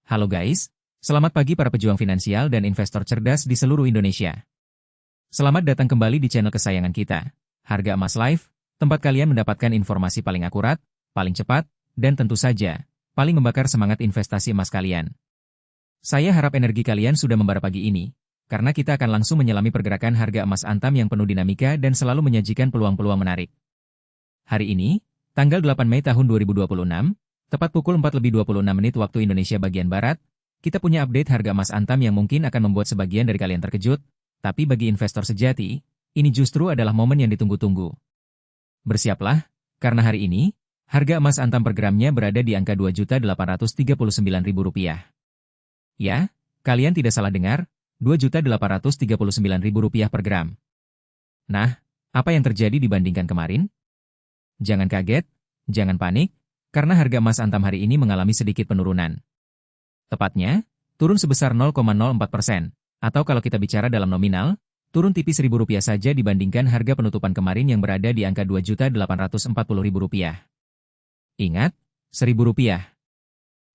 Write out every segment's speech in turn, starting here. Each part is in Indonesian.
Halo guys, selamat pagi para pejuang finansial dan investor cerdas di seluruh Indonesia. Selamat datang kembali di channel kesayangan kita, Harga Emas Live, tempat kalian mendapatkan informasi paling akurat, paling cepat, dan tentu saja, paling membakar semangat investasi emas kalian. Saya harap energi kalian sudah membara pagi ini, karena kita akan langsung menyelami pergerakan harga emas Antam yang penuh dinamika dan selalu menyajikan peluang-peluang menarik. Hari ini, tanggal 8 Mei tahun 2026, tepat pukul 4:26 waktu Indonesia bagian Barat, kita punya update harga emas Antam yang mungkin akan membuat sebagian dari kalian terkejut, tapi bagi investor sejati, ini justru adalah momen yang ditunggu-tunggu. Bersiaplah, karena hari ini, harga emas Antam per gramnya berada di angka Rp2.839.000. Ya, kalian tidak salah dengar, Rp2.839.000 per gram. Nah, apa yang terjadi dibandingkan kemarin? Jangan kaget, jangan panik, karena harga emas Antam hari ini mengalami sedikit penurunan. Tepatnya, turun sebesar 0,04%, atau kalau kita bicara dalam nominal, turun tipis Rp1.000 saja dibandingkan harga penutupan kemarin yang berada di angka Rp2.840.000. Ingat, Rp1.000.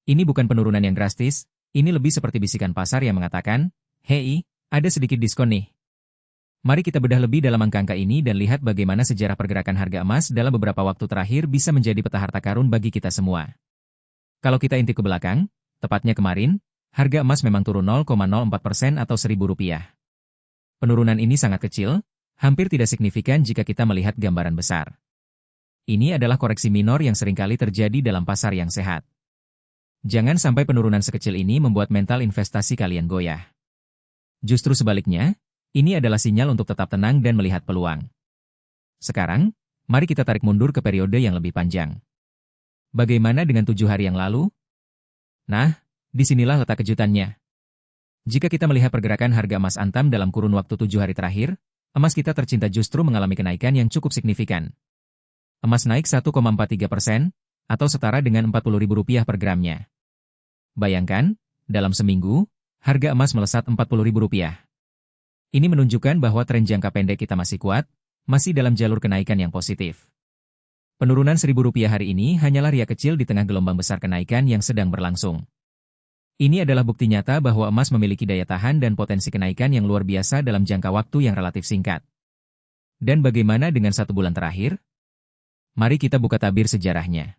Ini bukan penurunan yang drastis, ini lebih seperti bisikan pasar yang mengatakan, "Hei, ada sedikit diskon nih." Mari kita bedah lebih dalam angka-angka ini dan lihat bagaimana sejarah pergerakan harga emas dalam beberapa waktu terakhir bisa menjadi peta harta karun bagi kita semua. Kalau kita intip ke belakang, tepatnya kemarin, harga emas memang turun 0,04% atau Rp1.000. Penurunan ini sangat kecil, hampir tidak signifikan jika kita melihat gambaran besar. Ini adalah koreksi minor yang seringkali terjadi dalam pasar yang sehat. Jangan sampai penurunan sekecil ini membuat mental investasi kalian goyah. Justru sebaliknya, ini adalah sinyal untuk tetap tenang dan melihat peluang. Sekarang, mari kita tarik mundur ke periode yang lebih panjang. Bagaimana dengan 7 hari yang lalu? Nah, disinilah letak kejutannya. Jika kita melihat pergerakan harga emas Antam dalam kurun waktu 7 hari terakhir, emas kita tercinta justru mengalami kenaikan yang cukup signifikan. Emas naik 1,43%, atau setara dengan Rp40.000 per gramnya. Bayangkan, dalam seminggu, harga emas melesat Rp40.000. Ini menunjukkan bahwa tren jangka pendek kita masih kuat, masih dalam jalur kenaikan yang positif. Penurunan Rp1.000 hari ini hanyalah ria kecil di tengah gelombang besar kenaikan yang sedang berlangsung. Ini adalah bukti nyata bahwa emas memiliki daya tahan dan potensi kenaikan yang luar biasa dalam jangka waktu yang relatif singkat. Dan bagaimana dengan 1 bulan terakhir? Mari kita buka tabir sejarahnya.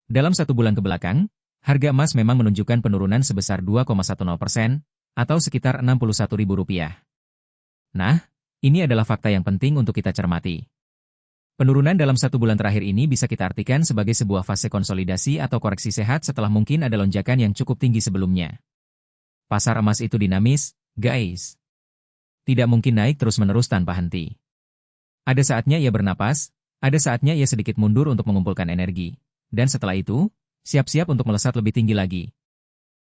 Dalam 1 bulan kebelakang, harga emas memang menunjukkan penurunan sebesar 2,10%, atau sekitar Rp61.000. Nah, ini adalah fakta yang penting untuk kita cermati. Penurunan dalam 1 bulan terakhir ini bisa kita artikan sebagai sebuah fase konsolidasi atau koreksi sehat setelah mungkin ada lonjakan yang cukup tinggi sebelumnya. Pasar emas itu dinamis, guys. Tidak mungkin naik terus-menerus tanpa henti. Ada saatnya ia bernapas, ada saatnya ia sedikit mundur untuk mengumpulkan energi. Dan setelah itu, siap-siap untuk melesat lebih tinggi lagi.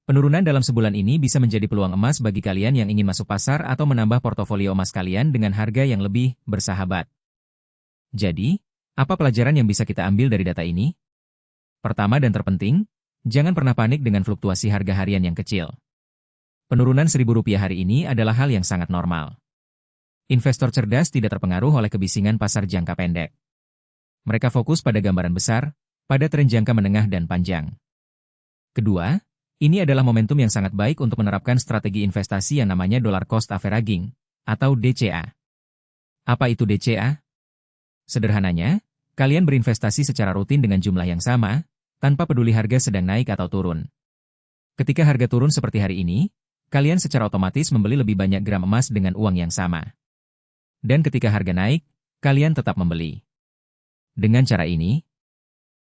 Penurunan dalam sebulan ini bisa menjadi peluang emas bagi kalian yang ingin masuk pasar atau menambah portofolio emas kalian dengan harga yang lebih bersahabat. Jadi, apa pelajaran yang bisa kita ambil dari data ini? Pertama dan terpenting, jangan pernah panik dengan fluktuasi harga harian yang kecil. Penurunan Rp1.000 hari ini adalah hal yang sangat normal. Investor cerdas tidak terpengaruh oleh kebisingan pasar jangka pendek. Mereka fokus pada gambaran besar, pada tren jangka menengah dan panjang. Kedua, ini adalah momentum yang sangat baik untuk menerapkan strategi investasi yang namanya dollar cost averaging, atau DCA. Apa itu DCA? Sederhananya, kalian berinvestasi secara rutin dengan jumlah yang sama, tanpa peduli harga sedang naik atau turun. Ketika harga turun seperti hari ini, kalian secara otomatis membeli lebih banyak gram emas dengan uang yang sama. Dan ketika harga naik, kalian tetap membeli. Dengan cara ini,